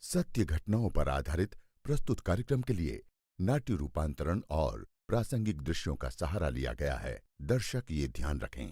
सत्य घटनाओं पर आधारित प्रस्तुत कार्यक्रम के लिए नाट्य रूपांतरण और प्रासंगिक दृश्यों का सहारा लिया गया है। दर्शक ये ध्यान रखें।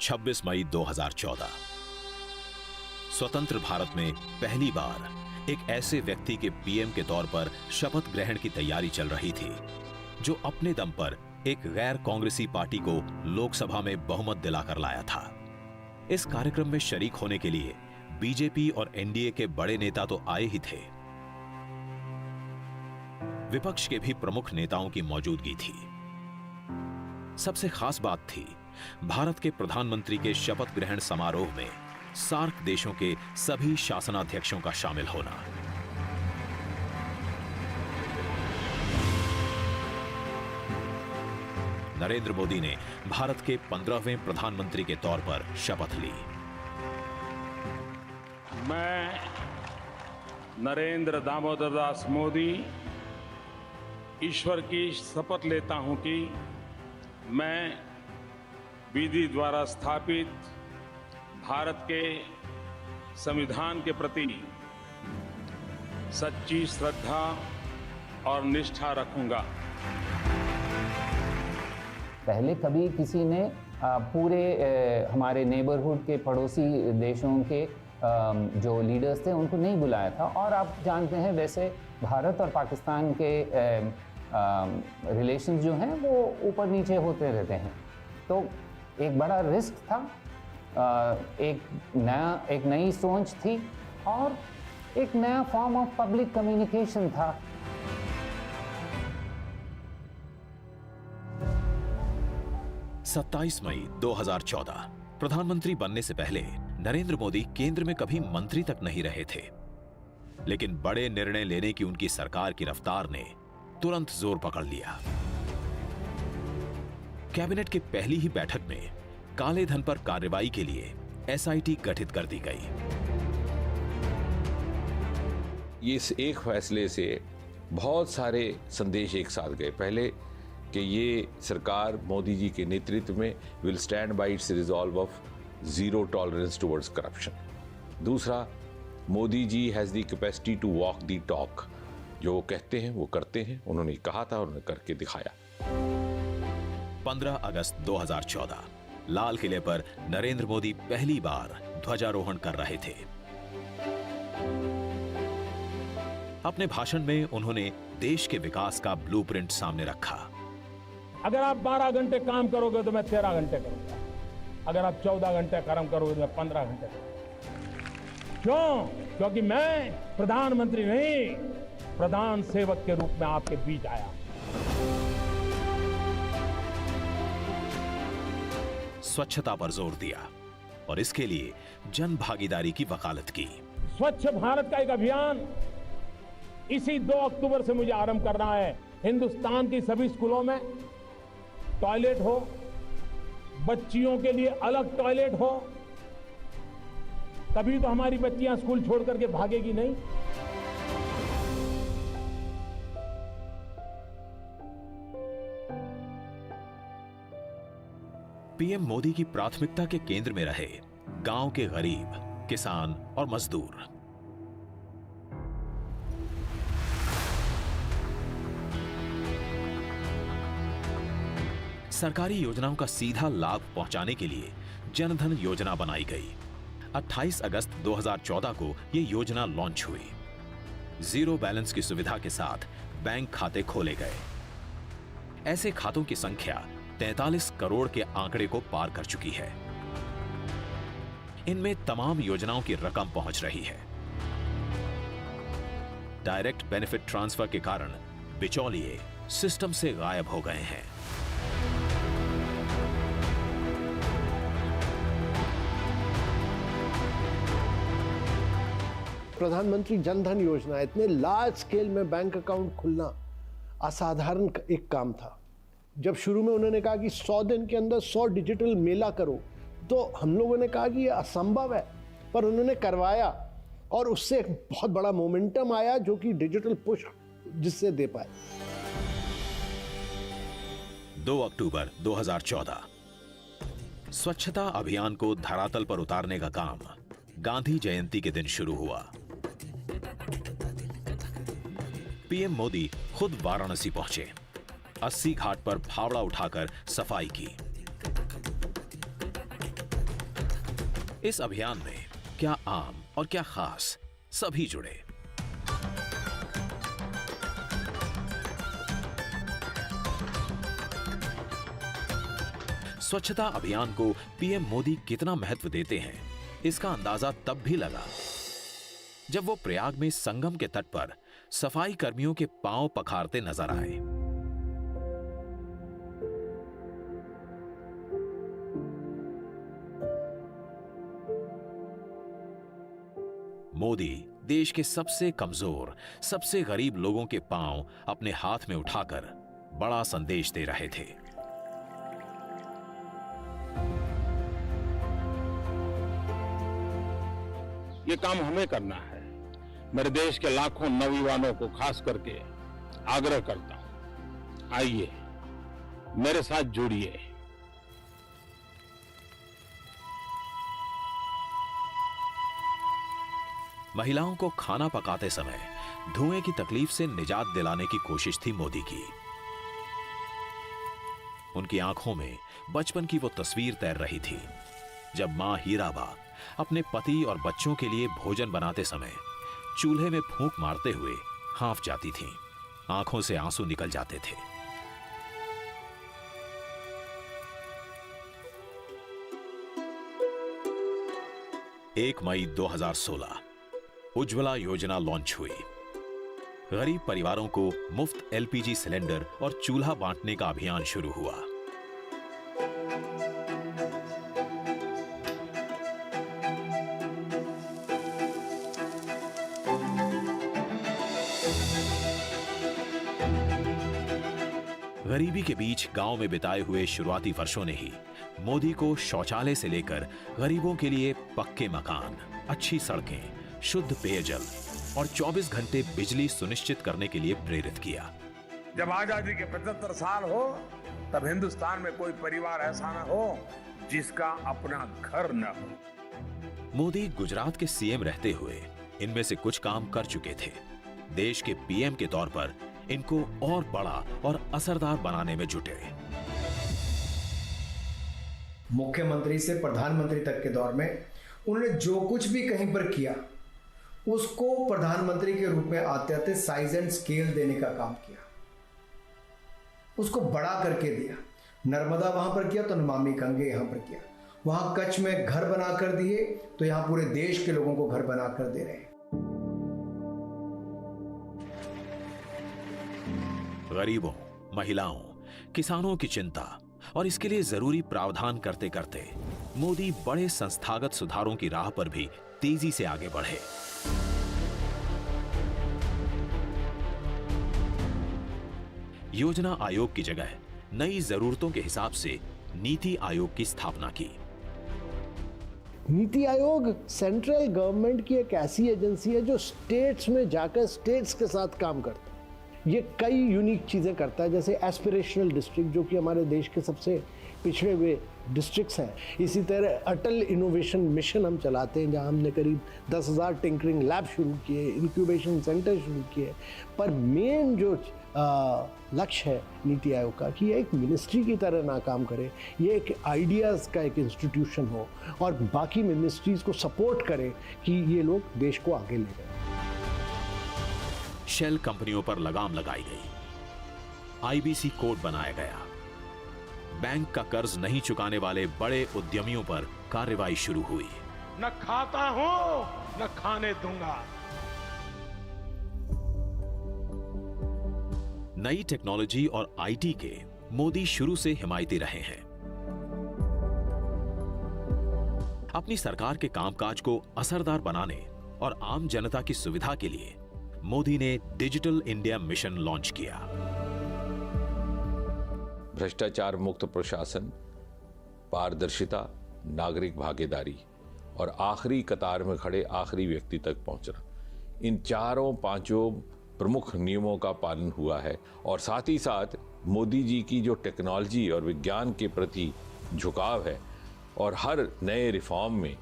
छब्बीस मई 2014 स्वतंत्र भारत में पहली बार एक ऐसे व्यक्ति के पीएम के तौर पर शपथ ग्रहण की तैयारी चल रही थी जो अपने दम पर एक गैर कांग्रेसी पार्टी को लोकसभा में बहुमत दिलाकर लाया था। इस कार्यक्रम में शरीक होने के लिए बीजेपी और एनडीए के बड़े नेता तो आए ही थे, विपक्ष के भी प्रमुख नेताओं की मौजूदगी थी। सबसे खास बात थी भारत के प्रधानमंत्री के शपथ ग्रहण समारोह में सार्क देशों के सभी शासनाध्यक्षों का शामिल होना। नरेंद्र मोदी ने भारत के 15वें प्रधानमंत्री के तौर पर शपथ ली। मैं नरेंद्र दामोदर दास मोदी ईश्वर की शपथ लेता हूं कि मैं विधि द्वारा स्थापित भारत के संविधान के प्रति सच्ची श्रद्धा और निष्ठा रखूंगा। पहले कभी किसी ने पूरे हमारे नेबरहुड के पड़ोसी देशों के जो लीडर्स थे उनको नहीं बुलाया था। और आप जानते हैं वैसे भारत और पाकिस्तान के रिलेशंस जो हैं वो ऊपर नीचे होते रहते हैं, तो एक बड़ा रिस्क था, एक नई सोच थी और एक नया फॉर्म ऑफ पब्लिक कम्युनिकेशन था। सत्ताईस मई 2014 प्रधानमंत्री बनने से पहले नरेंद्र मोदी केंद्र में कभी मंत्री तक नहीं रहे थे, लेकिन बड़े निर्णय लेने की उनकी सरकार की रफ्तार ने तुरंत जोर पकड़ लिया। कैबिनेट की पहली ही बैठक में काले धन पर कार्रवाई के लिए एसआईटी गठित कर दी गई। इस एक फैसले से बहुत सारे संदेश एक साथ गए। पहले कि ये सरकार मोदी जी के नेतृत्व में will stand by its resolve of zero tolerance towards corruption. दूसरा, Modi ji has the capacity to walk the talk. जो वो कहते हैं वो करते हैं, उन्होंने कहा था, उन्होंने करके दिखाया। 15 अगस्त 2014 लाल किले पर नरेंद्र मोदी पहली बार ध्वजारोहण कर रहे थे। अपने भाषण में उन्होंने देश के विकास का ब्लूप्रिंट सामने रखा। अगर आप 12 घंटे काम करोगे तो मैं 13 घंटे करूंगा, अगर आप 14 घंटे काम करोगे तो मैं 15 घंटे करूंगा। क्यों? क्योंकि मैं प्रधानमंत्री नहीं, प्रधान सेवक के रूप में आपके बीच आया। स्वच्छता पर जोर दिया और इसके लिए जन भागीदारी की वकालत की। स्वच्छ भारत का एक अभियान इसी 2 अक्टूबर से मुझे आरंभ करना है। हिंदुस्तान की सभी स्कूलों में टॉयलेट हो, बच्चियों के लिए अलग टॉयलेट हो, तभी तो हमारी बच्चियां स्कूल छोड़ करके भागेगी नहीं। पीएम मोदी की प्राथमिकता के केंद्र में रहे गांव के गरीब, किसान और मजदूर। सरकारी योजनाओं का सीधा लाभ पहुंचाने के लिए जनधन योजना बनाई गई। 28 अगस्त 2014 को यह योजना लॉन्च हुई। जीरो बैलेंस की सुविधा के साथ बैंक खाते खोले गए। ऐसे खातों की संख्या 43 करोड़ के आंकड़े को पार कर चुकी है। इनमें तमाम योजनाओं की रकम पहुंच रही है। डायरेक्ट बेनिफिट ट्रांसफर के कारण बिचौलिए सिस्टम से गायब हो गए हैं। प्रधानमंत्री जनधन योजना, इतने लार्ज स्केल में बैंक अकाउंट खुलना असाधारण एक काम था। जब शुरू में उन्होंने कहा कि 100 दिन के अंदर 100 डिजिटल मेला करो, तो हम लोगों ने कहा कि ये असंभव है, पर उन्होंने करवाया और उससे एक बहुत बड़ा मोमेंटम आया जो कि डिजिटल पुश जिससे दे पाए। 2 अक्टूबर 2014 स्वच्छता अभियान को धरातल पर उतारने का काम गांधी जयंती के दिन शुरू हुआ। पीएम मोदी खुद वाराणसी पहुंचे। 80 घाट पर फावड़ा उठाकर सफाई की। इस अभियान में क्या आम और क्या खास, सभी जुड़े। स्वच्छता अभियान को पीएम मोदी कितना महत्व देते हैं, इसका अंदाजा तब भी लगा जब वो प्रयाग में संगम के तट पर सफाई कर्मियों के पांव पखारते नजर आए। मोदी देश के सबसे कमजोर, सबसे गरीब लोगों के पांव अपने हाथ में उठाकर बड़ा संदेश दे रहे थे। ये काम हमें करना है। मेरे देश के लाखों नौजवानों को खास करके आग्रह करता हूं, आइए मेरे साथ जुड़िए। महिलाओं को खाना पकाते समय धुएं की तकलीफ से निजात दिलाने की कोशिश थी मोदी की। उनकी आंखों में बचपन की वो तस्वीर तैर रही थी जब मां हीराबा अपने पति और बच्चों के लिए भोजन बनाते समय चूल्हे में फूंक मारते हुए हाँफ जाती थीं। आंखों से आंसू निकल जाते थे। एक मई 2016 उज्ज्वला योजना लॉन्च हुई। गरीब परिवारों को मुफ्त एलपीजी सिलेंडर और चूल्हा बांटने का अभियान शुरू हुआ। गरीबी के बीच गांव में बिताए हुए शुरुआती वर्षों ने ही मोदी को शौचालय से लेकर गरीबों के लिए पक्के मकान, अच्छी सड़कें, शुद्ध पेयजल और 24 घंटे बिजली सुनिश्चित करने के लिए प्रेरित किया। जब आजादी के 75 साल हो, तब हिंदुस्तान में कोई परिवार ऐसा न हो जिसका अपना घर न हो। मोदी गुजरात के सीएम रहते हुए इनमें से कुछ काम कर चुके थे। देश के पीएम के तौर पर इनको और बड़ा और असरदार बनाने में जुटे। मुख्यमंत्री से प्रधानमंत्री तक के दौर में उन्होंने जो कुछ भी कहीं पर किया उसको प्रधानमंत्री के रूप में आते आते साइज एंड स्केल देने का काम किया, उसको बड़ा करके दिया। नर्मदा वहां पर किया तो नमामि गंगे यहां पर किया। वहां कच्छ में घर बना कर दिए तो यहां पूरे देश के लोगों को घर बना कर दे रहे हैं। गरीबों, महिलाओं, किसानों की चिंता और इसके लिए जरूरी प्रावधान करते करते मोदी बड़े संस्थागत सुधारों की राह पर भी तेजी से आगे बढ़े। योजना आयोग की जगह नई जरूरतों के हिसाब से नीति आयोग की स्थापना की। नीति आयोग सेंट्रल गवर्नमेंट की एक ऐसी एजेंसी है जो स्टेट्स में जाकर स्टेट्स के साथ काम करता है। ये कई यूनिक चीज़ें करता है, जैसे एस्पिरेशनल डिस्ट्रिक्ट, जो कि हमारे देश के सबसे पिछड़े हुए डिस्ट्रिक्ट्स हैं। इसी तरह अटल इनोवेशन मिशन हम चलाते हैं, जहां हमने करीब 10,000 टिंकरिंग लैब शुरू किए, इंक्यूबेशन सेंटर शुरू किए। पर मेन जो लक्ष्य है नीति आयोग का कि ये एक मिनिस्ट्री की तरह ना काम करे, ये एक आइडियाज़ का एक इंस्टीट्यूशन हो और बाकी मिनिस्ट्रीज़ को सपोर्ट करे कि ये लोग देश को आगे ले जाए। शेल कंपनियों पर लगाम लगाई गई, आईबीसी कोड बनाया गया, बैंक का कर्ज नहीं चुकाने वाले बड़े उद्यमियों पर कार्रवाई शुरू हुई। न खाता हूं न खाने दूंगा। नई टेक्नोलॉजी और आईटी के मोदी शुरू से हिमायती रहे हैं। अपनी सरकार के कामकाज को असरदार बनाने और आम जनता की सुविधा के लिए मोदी ने डिजिटल इंडिया मिशन लॉन्च किया। भ्रष्टाचार मुक्त प्रशासन, पारदर्शिता, नागरिक भागीदारी और आखिरी कतार में खड़े आखिरी व्यक्ति तक पहुंचना, इन चारों पांचों प्रमुख नियमों का पालन हुआ है। और साथ ही साथ मोदी जी की जो टेक्नोलॉजी और विज्ञान के प्रति झुकाव है और हर नए रिफॉर्म में,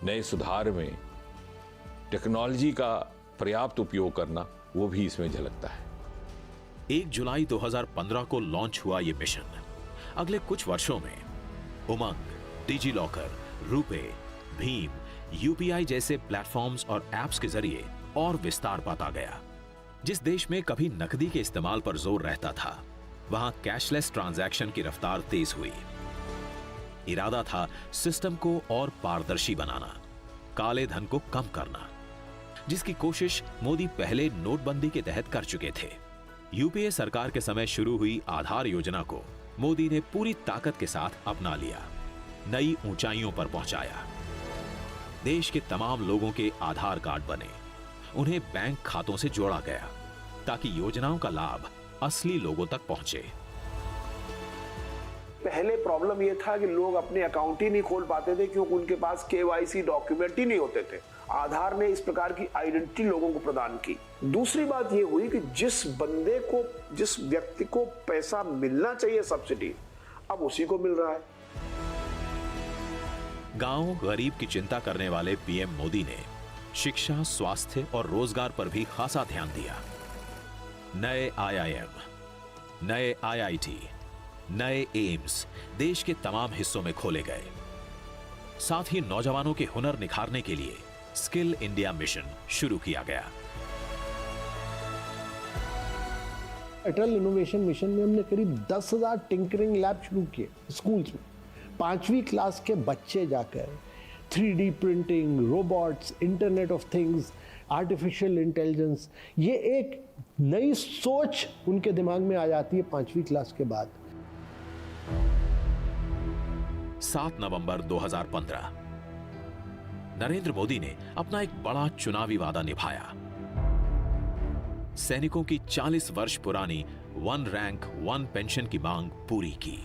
नए सुधार में टेक्नोलॉजी का पर्याप्त उपयोग करना, वो भी इसमें झलकता है। 1 जुलाई 2015 को लॉन्च हुआ यह मिशन अगले कुछ वर्षों में उमंग, digi locker, RuPay, Bhim, UPI जैसे प्लेटफॉर्म्स और एप्स के जरिए और विस्तार पाता गया। जिस देश में कभी नकदी के इस्तेमाल पर जोर रहता था, वहां कैशलेस ट्रांजैक्शन की रफ्तार तेज हुई। इरादा था सिस्टम को और पारदर्शी बनाना, काले धन को कम करना, जिसकी कोशिश मोदी पहले नोटबंदी के तहत कर चुके थे। यूपीए सरकार के समय शुरू हुई आधार योजना को मोदी ने पूरी ताकत के साथ अपना लिया, नई ऊंचाइयों पर पहुंचाया। देश के तमाम लोगों के आधार कार्ड बने, उन्हें बैंक खातों से जोड़ा गया ताकि योजनाओं का लाभ असली लोगों तक पहुंचे। पहले प्रॉब्लम यह था कि लोग अपने अकाउंट ही नहीं खोल पाते थे क्योंकि उनके पास केवाईसी डॉक्यूमेंट ही नहीं होते थे। आधार ने इस प्रकार की आइडेंटिटी लोगों को प्रदान की। दूसरी बात यह हुई कि जिस व्यक्ति को पैसा मिलना चाहिए सब्सिडी, अब उसी को मिल रहा है। गांव गरीब की चिंता करने वाले पीएम मोदी ने शिक्षा, स्वास्थ्य और रोजगार पर भी खासा ध्यान दिया। नए आईआईएम, नए आईआईटी, नए एम्स देश के तमाम हिस्सों में खोले गए। साथ ही नौजवानों के हुनर निखारने के लिए स्किल इंडिया मिशन शुरू किया गया। अटल इनोवेशन मिशन में हमने करीब 10,000 टिंकरिंग लैब शुरू किए स्कूल्स में। 5वीं क्लास के बच्चे जाकर 3D printing, robots, internet of things, artificial intelligence, ये एक नई सोच उनके दिमाग में आ जाती है 5वीं क्लास के बाद। 7 नवंबर 2015 नरेंद्र मोदी ने अपना एक बड़ा चुनावी वादा निभाया। सैनिकों की 40 वर्ष पुरानी 1 रैंक 1 पेंशन की मांग पूरी की।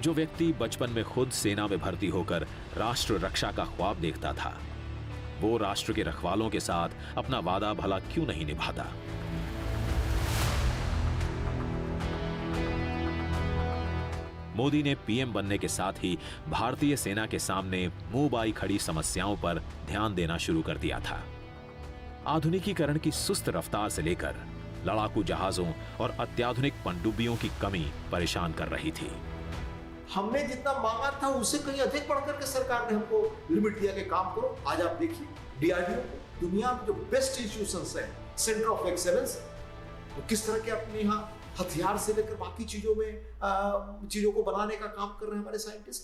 जो व्यक्ति बचपन में खुद सेना में भर्ती होकर राष्ट्र रक्षा का ख्वाब देखता था, वो राष्ट्र के रखवालों के साथ अपना वादा भला क्यों नहीं निभाता। मोदी ने पीएम बनने के साथ ही भारतीय सेना के सामने मुंह बाई खड़ी समस्याओं पर ध्यान देना शुरू कर दिया था। आधुनिकीकरण की सुस्त रफ्तार से लेकर लड़ाकू जहाजों और अत्याधुनिक पनडुब्बियों की कमी परेशान कर रही थी। हमने जितना मांगा था उससे कहीं अधिक बढ़कर के सरकार ने हमको लिमिट दिया कि काम करो। आज आप देखिए डीआरडीओ, दुनिया में जो बेस्ट इंस्टीट्यूशंस हैं, सेंटर ऑफ एक्सेलेंस, तो किस तरह के अपने यहाँ हथियार से लेकर बाकी चीजों को बनाने का काम कर रहे हैं हमारे साइंटिस्ट।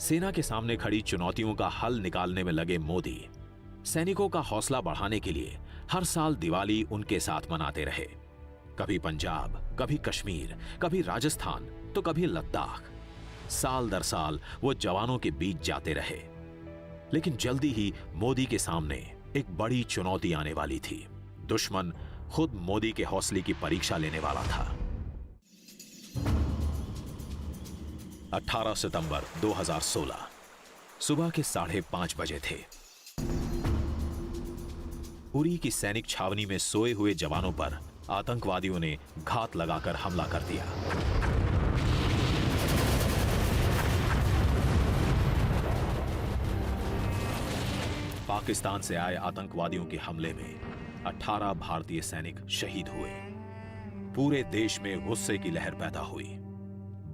सेना के सामने खड़ी चुनौतियों का हल निकालने में लगे मोदी सैनिकों का हौसला बढ़ाने के लिए हर साल दिवाली उनके साथ मनाते रहे। कभी पंजाब, कभी कश्मीर, कभी राजस्थान, तो कभी लद्दाख। साल दर साल वो जवानों के बीच जाते रहे। लेकिन जल्दी ही मोदी के सामने एक बड़ी चुनौती आने वाली थी। दुश्मन खुद मोदी के हौसले की परीक्षा लेने वाला था। 18 सितंबर 2016 सुबह के 5:30 बजे थे। उरी की सैनिक छावनी में सोए हुए जवानों पर आतंकवादियों ने घात लगाकर हमला कर दिया। पाकिस्तान से आए आतंकवादियों के हमले में 18 भारतीय सैनिक शहीद हुए। पूरे देश में गुस्से की लहर पैदा हुई,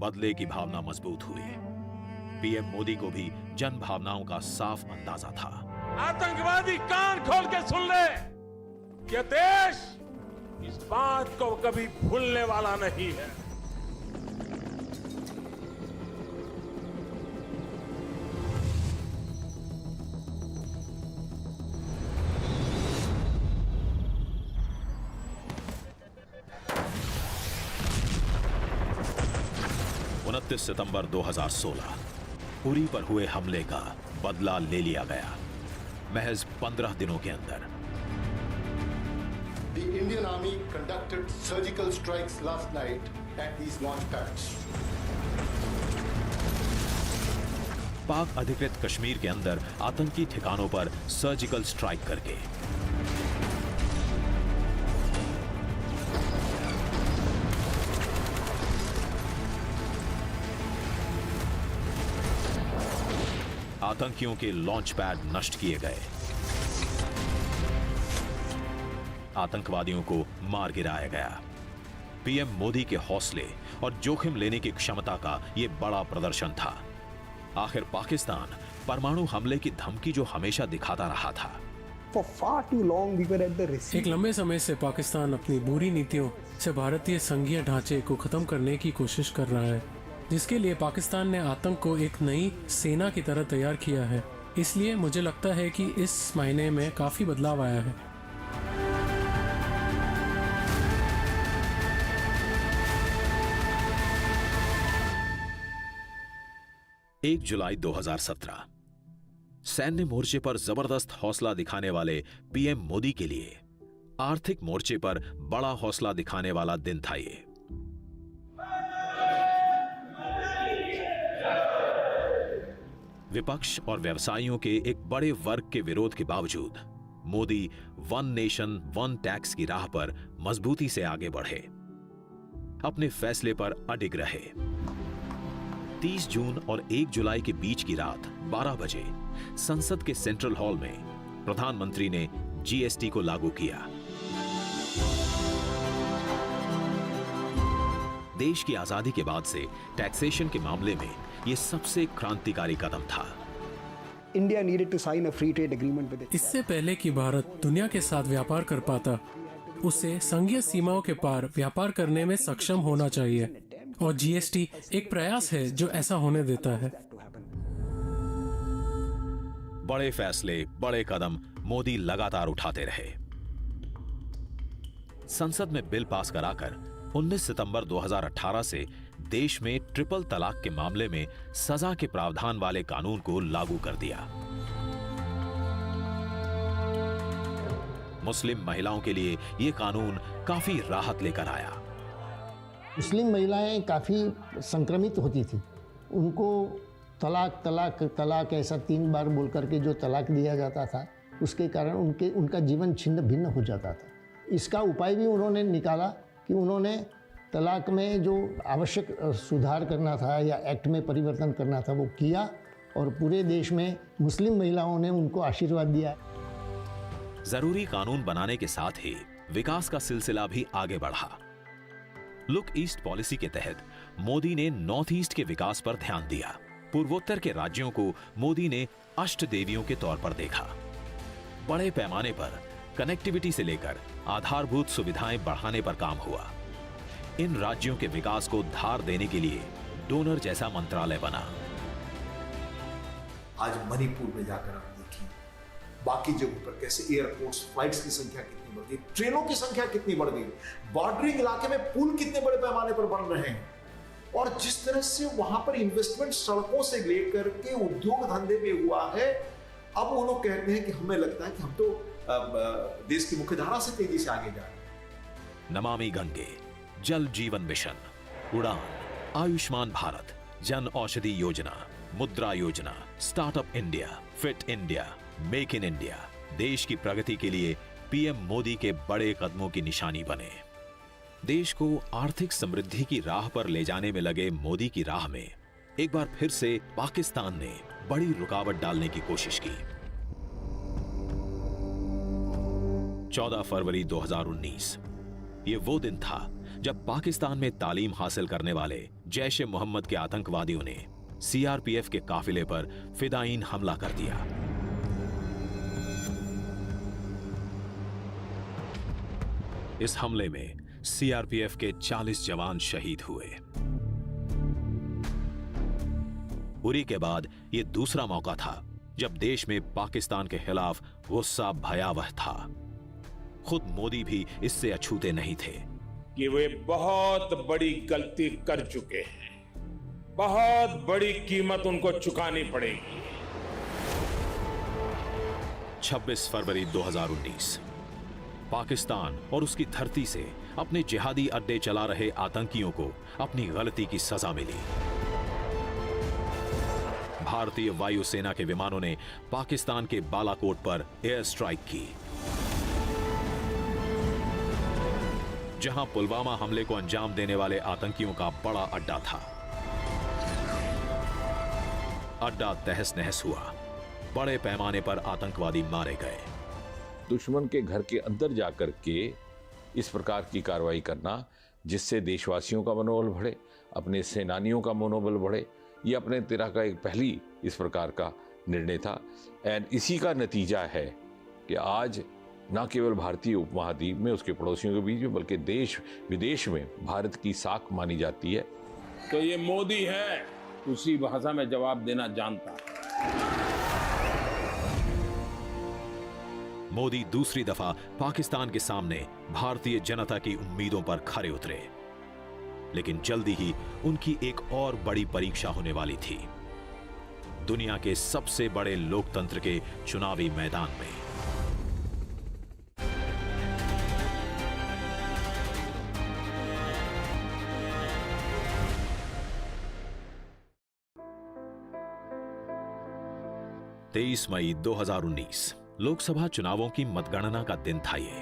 बदले की भावना मजबूत हुई। पीएम मोदी को भी जन भावनाओं का साफ अंदाजा था। आतंकवादी कान खोल के सुन ले, ये देश इस बात को कभी भूलने वाला नहीं है। सितंबर 2016 उरी पर हुए हमले का बदला ले लिया गया, महज 15 दिनों के अंदर। The Indian Army conducted surgical strikes last night at these launch pads. पाक अधिकृत कश्मीर के अंदर आतंकी ठिकानों पर सर्जिकल स्ट्राइक करके आतंकियों के लॉन्च पैड नष्ट किए गए, आतंकवादियों को मार गिराया गया। पीएम मोदी के हौसले और जोखिम लेने की क्षमता का यह बड़ा प्रदर्शन था। आखिर पाकिस्तान परमाणु हमले की धमकी जो हमेशा दिखाता रहा था। एक लंबे समय से पाकिस्तान अपनी बुरी नीतियों से भारतीय संघीय ढांचे को खत्म करने की कोशिश कर रहा है, जिसके लिए पाकिस्तान ने आतंक को एक नई सेना की तरह तैयार किया है। इसलिए मुझे लगता है कि इस महीने में काफी बदलाव आया है। एक जुलाई 2017 सैन्य मोर्चे पर जबरदस्त हौसला दिखाने वाले पीएम मोदी के लिए आर्थिक मोर्चे पर बड़ा हौसला दिखाने वाला दिन था ये। विपक्ष और व्यवसायियों के एक बड़े वर्ग के विरोध के बावजूद Modi one nation one tax की राह पर मजबूती से आगे बढ़े, अपने फैसले पर अडिग रहे। 30 जून और 1 जुलाई के बीच की रात 12 बजे संसद के सेंट्रल हॉल में प्रधानमंत्री ने जीएसटी को लागू किया। देश की आजादी के बाद से टैक्सेशन के मामले में यह सबसे क्रांतिकारी कदम था। India needed to sign a free trade agreement with it. इससे पहले कि भारत दुनिया के साथ व्यापार कर पाता, उसे संघीय सीमाओं के पार व्यापार करने में सक्षम होना चाहिए, और जीएसटी एक प्रयास है जो ऐसा होने देता है। बड़े फैसले, बड़े कदम मोदी लगातार उठाते रहे। संसद में बिल पास कराकर 19 सितंबर 2018 से देश में ट्रिपल तलाक के मामले में सजा के प्रावधान वाले कानून को लागू कर दिया। मुस्लिम महिलाओं के लिए यह कानून काफी राहत लेकर आया। मुस्लिम महिलाएं काफी संक्रमित होती थी, उनको तलाक तलाक तलाक ऐसा 3 बार बोल करके जो तलाक दिया जाता था, उसके कारण उनका जीवन छिन्न भिन्न हो जाता था। इसका उपाय भी उन्होंने निकाला कि उन्होंने तलाक में जो आवश्यक सुधार करना था या एक्ट में परिवर्तन करना था वो किया, और पूरे देश में मुस्लिम महिलाओं ने उनको आशीर्वाद दिया। जरूरी कानून बनाने के साथ ही विकास का सिलसिला भी आगे बढ़ा। लुक ईस्ट पॉलिसी के तहत मोदी ने नॉर्थ ईस्ट के विकास पर ध्यान दिया। पूर्वोत्तर के राज्यों को मोदी ने अष्ट देवियों के तौर पर देखा। बड़े पैमाने पर कनेक्टिविटी से लेकर आधारभूत सुविधाएं बढ़ाने पर काम हुआ। इन राज्यों के विकास को धार देने के लिए डोनर जैसा मंत्रालय बना। आज मणिपुर में जाकर आप देखिए, बाकी जगहों पर कैसे एयरपोर्ट्स, फ्लाइट्स की संख्या कितनी बढ़ गई, ट्रेनों की संख्या कितनी बढ़ गई, बॉर्डरिंग इलाके में पुल कितने बड़े पैमाने पर बन रहे हैं, और जिस तरह से वहां पर इन्वेस्टमेंट सड़कों से लेकर के उद्योग धंधे में हुआ है। अब वो लोग कहते हैं कि हमें लगता है कि हम तो देश की मुख्यधारा से तेजी से आगे जा रहे हैं। नमामि गंगे, जल जीवन मिशन, उड़ान, आयुष्मान भारत, जन औषधि योजना, मुद्रा योजना, startup India, fit India, make in India, देश की प्रगति के लिए पीएम मोदी के बड़े कदमों की निशानी बने। देश को आर्थिक समृद्धि की राह पर ले जाने में लगे मोदी की राह में एक बार फिर से पाकिस्तान ने बड़ी रुकावट डालने की कोशिश की। 14 फरवरी 2019 ये वो दिन था जब पाकिस्तान में तालीम हासिल करने वाले जैश ए मोहम्मद के आतंकवादियों ने सीआरपीएफ के काफिले पर फिदायीन हमला कर दिया। इस हमले में सीआरपीएफ के 40 जवान शहीद हुए। उरी के बाद यह दूसरा मौका था जब देश में पाकिस्तान के खिलाफ गुस्सा भयावह था। खुद मोदी भी इससे अछूते नहीं थे कि वे बहुत बड़ी गलती कर चुके हैं, बहुत बड़ी कीमत उनको चुकानी पड़ेगी। 26 फरवरी 2019 पाकिस्तान और उसकी धरती से अपने जिहादी अड्डे चला रहे आतंकियों को अपनी गलती की सजा मिली। भारतीय वायुसेना के विमानों ने पाकिस्तान के बालाकोट पर एयर स्ट्राइक की, जहां पुलवामा हमले को अंजाम देने वाले आतंकियों का बड़ा अड्डा था। अड्डा तहस नहस हुआ, बड़े पैमाने पर आतंकवादी मारे गए। दुश्मन के घर के अंदर जाकर के इस प्रकार की कार्रवाई करना, जिससे देशवासियों का मनोबल बढ़े, अपने सेनानियों का मनोबल बढ़े, ये अपने तरह का एक पहली इस प्रकार का निर्णय था। एंड इसी का नतीजा है कि आज न केवल भारतीय उपमहाद्वीप में, उसके पड़ोसियों के बीच में, बल्कि देश विदेश में भारत की साख मानी जाती है। तो ये मोदी है, उसी भाषा में जवाब देना जानता है। मोदी दूसरी दफा पाकिस्तान के सामने भारतीय जनता की उम्मीदों पर खरे उतरे, लेकिन जल्दी ही उनकी एक और बड़ी परीक्षा होने वाली थी, दुनिया के सबसे बड़े लोकतंत्र के चुनावी मैदान में। तेईस मई 2019 लोकसभा चुनावों की मतगणना का दिन था ये।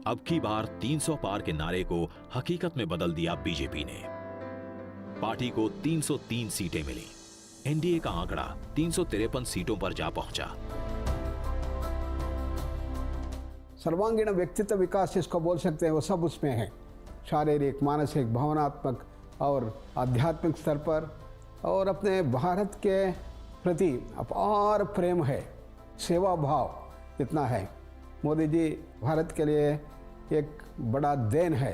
अब की बार 300 पार के नारे को हकीकत में बदल दिया बीजेपी ने। पार्टी को 303 सीटें मिली। एनडीए का आंकड़ा 353 सीटों पर जा पहुंचा। सर्वांगीण व्यक्तित्व विकास जिसको बोल सकते हैं वो सब उसमें है, शारीरिक, मानसिक, भावनात्मक और आध्यात्मिक स्तर पर। और अपने भारत के प्रति अपार प्रेम है, सेवा भाव इतना है। मोदी जी भारत के लिए एक बड़ा देन है।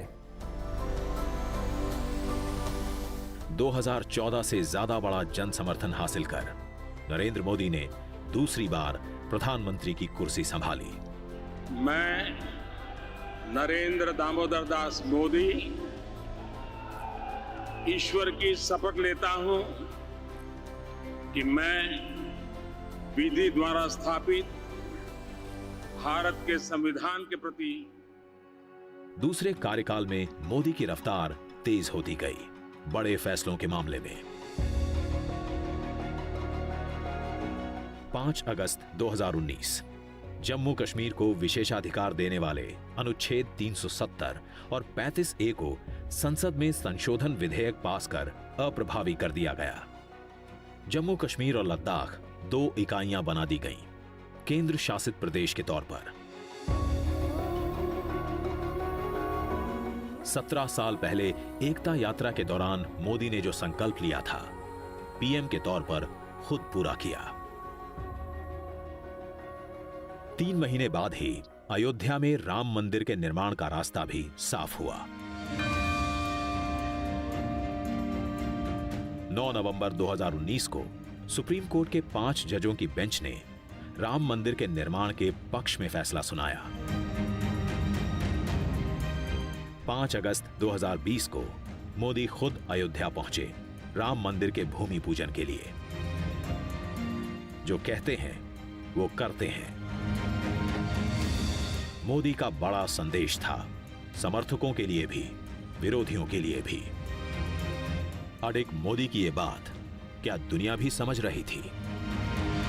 2014 से ज्यादा बड़ा जन समर्थन हासिल कर नरेंद्र मोदी ने दूसरी बार प्रधानमंत्री की कुर्सी संभाली। मैं नरेंद्र दामोदर दास मोदी ईश्वर की शपथ लेता हूं कि मैं विधि द्वारा स्थापित भारत के संविधान के प्रति। दूसरे कार्यकाल में मोदी की रफ्तार तेज होती गई बड़े फैसलों के मामले में। 5 अगस्त 2019 जम्मू कश्मीर को विशेषाधिकार देने वाले अनुच्छेद 370 और 35A को संसद में संशोधन विधेयक पास कर अप्रभावी कर दिया गया। जम्मू कश्मीर और लद्दाख 2 इकाइयां बना दी गईं, केंद्र शासित प्रदेश के तौर पर। 17 साल पहले एकता यात्रा के दौरान मोदी ने जो संकल्प लिया था, पीएम के तौर पर खुद पूरा किया। 3 महीने बाद ही अयोध्या में राम मंदिर के निर्माण का रास्ता भी साफ हुआ। 9 नवंबर 2019 को सुप्रीम कोर्ट के 5 जजों की बेंच ने राम मंदिर के निर्माण के पक्ष में फैसला सुनाया। 5 अगस्त 2020 को मोदी खुद अयोध्या पहुंचे राम मंदिर के भूमि पूजन के लिए। जो कहते हैं वो करते हैं। मोदी का बड़ा संदेश था, समर्थकों के लिए भी, विरोधियों के लिए भी। अडिग मोदी की ये बात क्या दुनिया भी समझ रही थी?